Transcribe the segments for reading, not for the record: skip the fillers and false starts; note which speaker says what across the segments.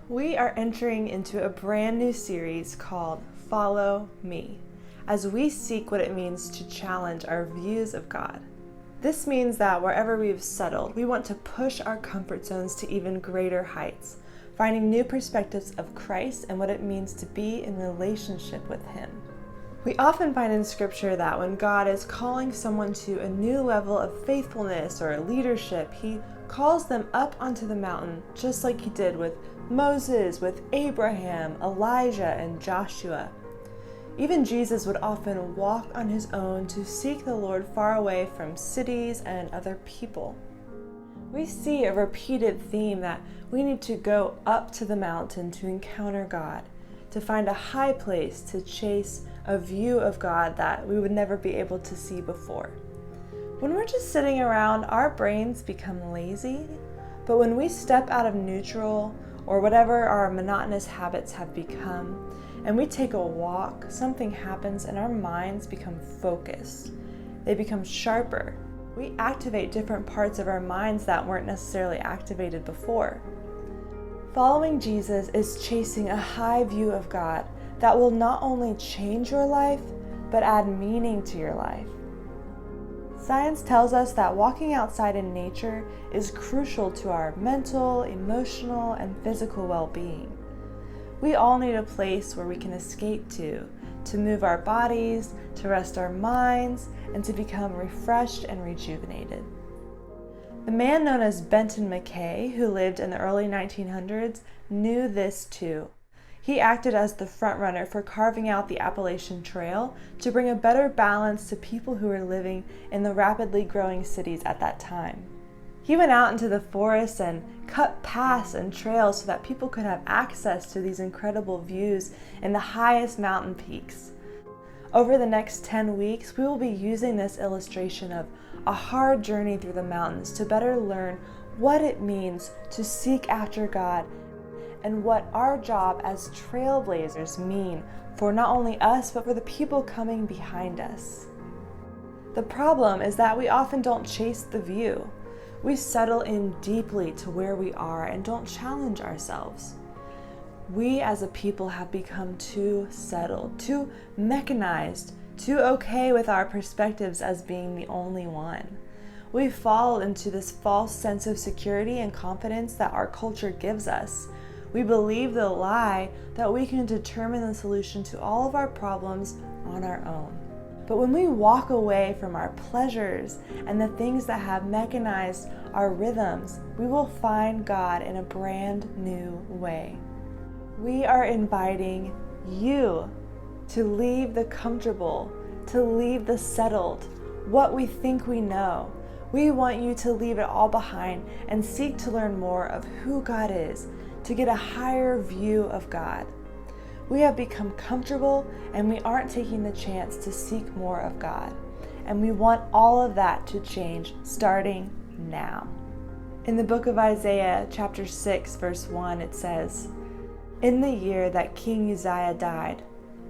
Speaker 1: We are entering into a brand new series called Follow Me, as we seek what it means to challenge our views of God. This means that wherever we've settled, we want to push our comfort zones to even greater heights, finding new perspectives of Christ and what it means to be in relationship with Him. We often find in Scripture that when God is calling someone to a new level of faithfulness or leadership, He calls them up onto the mountain, just like He did with Moses, with Abraham, Elijah, and Joshua. Even Jesus would often walk on His own to seek the Lord far away from cities and other people. We see a repeated theme that we need to go up to the mountain to encounter God, to find a high place to chase a view of God that we would never be able to see before. When we're just sitting around, our brains become lazy, but when we step out of neutral or whatever our monotonous habits have become, and we take a walk, something happens and our minds become focused. They become sharper. We activate different parts of our minds that weren't necessarily activated before. Following Jesus is chasing a high view of God that will not only change your life, but add meaning to your life. Science tells us that walking outside in nature is crucial to our mental, emotional, and physical well-being. We all need a place where we can escape to move our bodies, to rest our minds, and to become refreshed and rejuvenated. The man known as Benton MacKaye, who lived in the early 1900s, knew this too. He acted as the frontrunner for carving out the Appalachian Trail to bring a better balance to people who were living in the rapidly growing cities at that time. He went out into the forests and cut paths and trails so that people could have access to these incredible views in the highest mountain peaks. Over the next 10 weeks, we will be using this illustration of a hard journey through the mountains to better learn what it means to seek after God and what our job as trailblazers mean for not only us, but for the people coming behind us. The problem is that we often don't chase the view. We settle in deeply to where we are and don't challenge ourselves. We as a people have become too settled, too mechanized, too okay with our perspectives as being the only one. We fall into this false sense of security and confidence that our culture gives us. We believe the lie that we can determine the solution to all of our problems on our own. But when we walk away from our pleasures and the things that have mechanized our rhythms, we will find God in a brand new way. We are inviting you to leave the comfortable, to leave the settled, what we think we know. We want you to leave it all behind and seek to learn more of who God is, to get a higher view of God. We have become comfortable and we aren't taking the chance to seek more of God. And we want all of that to change starting now. In the book of Isaiah, chapter 6, verse 1, it says, "In the year that King Uzziah died,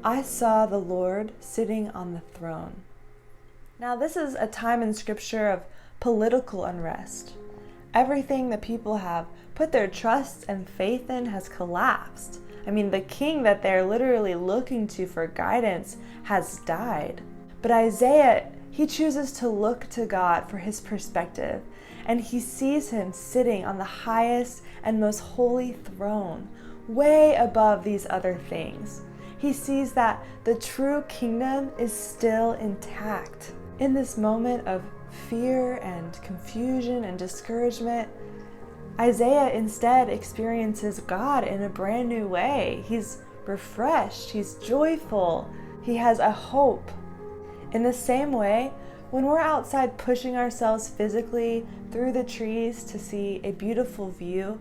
Speaker 1: I saw the Lord sitting on the throne." Now, this is a time in Scripture of political unrest. Everything that people have put their trust and faith in has collapsed. I mean, the king that they're literally looking to for guidance has died. But Isaiah, he chooses to look to God for his perspective, and he sees Him sitting on the highest and most holy throne, way above these other things. He sees that the true kingdom is still intact. In this moment of fear and confusion and discouragement, Isaiah instead experiences God in a brand new way. He's refreshed, he's joyful, he has a hope. In the same way, when we're outside pushing ourselves physically through the trees to see a beautiful view,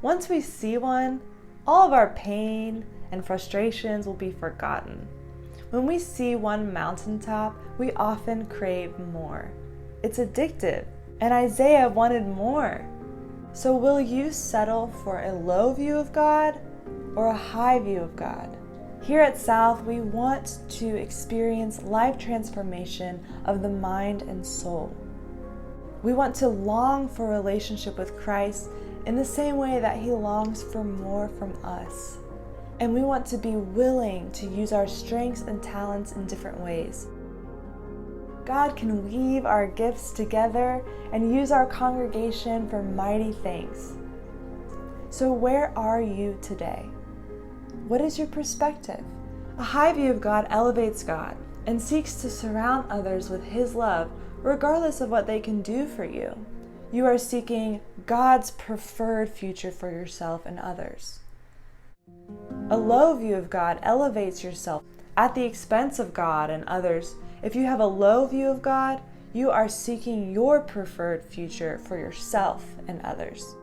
Speaker 1: once we see one, all of our pain and frustrations will be forgotten. When we see one mountaintop, we often crave more. It's addictive, and Isaiah wanted more. So will you settle for a low view of God or a high view of God? Here at South, we want to experience life transformation of the mind and soul. We want to long for a relationship with Christ in the same way that He longs for more from us. And we want to be willing to use our strengths and talents in different ways. God can weave our gifts together and use our congregation for mighty things. So where are you today? What is your perspective? A high view of God elevates God and seeks to surround others with His love, regardless of what they can do for you. You are seeking God's preferred future for yourself and others. A low view of God elevates yourself at the expense of God and others. If you have a low view of God, you are seeking your preferred future for yourself and others.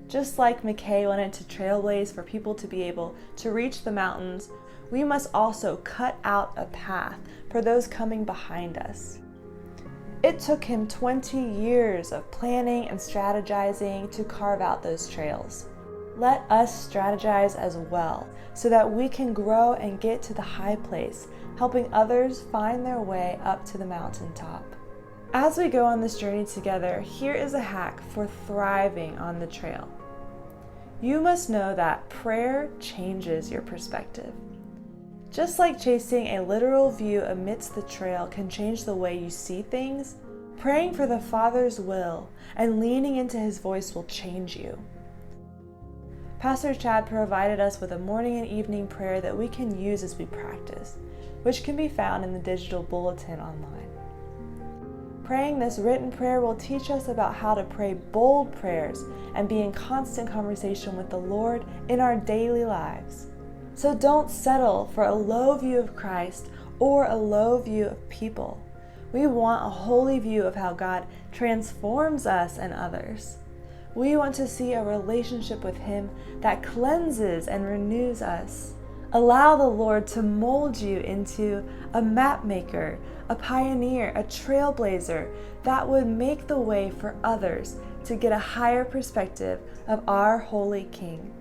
Speaker 1: Just like McKay wanted to trailblaze for people to be able to reach the mountains, we must also cut out a path for those coming behind us. It took him 20 years of planning and strategizing to carve out those trails. Let us strategize as well so that we can grow and get to the high place, helping others find their way up to the mountaintop. As we go on this journey together, here is a hack for thriving on the trail. You must know that prayer changes your perspective. Just like chasing a literal view amidst the trail can change the way you see things, praying for the Father's will and leaning into His voice will change you. Pastor Chad provided us with a morning and evening prayer that we can use as we practice, which can be found in the digital bulletin online. Praying this written prayer will teach us about how to pray bold prayers and be in constant conversation with the Lord in our daily lives. So don't settle for a low view of Christ or a low view of people. We want a holy view of how God transforms us and others. We want to see a relationship with Him that cleanses and renews us. Allow the Lord to mold you into a map maker, a pioneer, a trailblazer that would make the way for others to get a higher perspective of our holy King.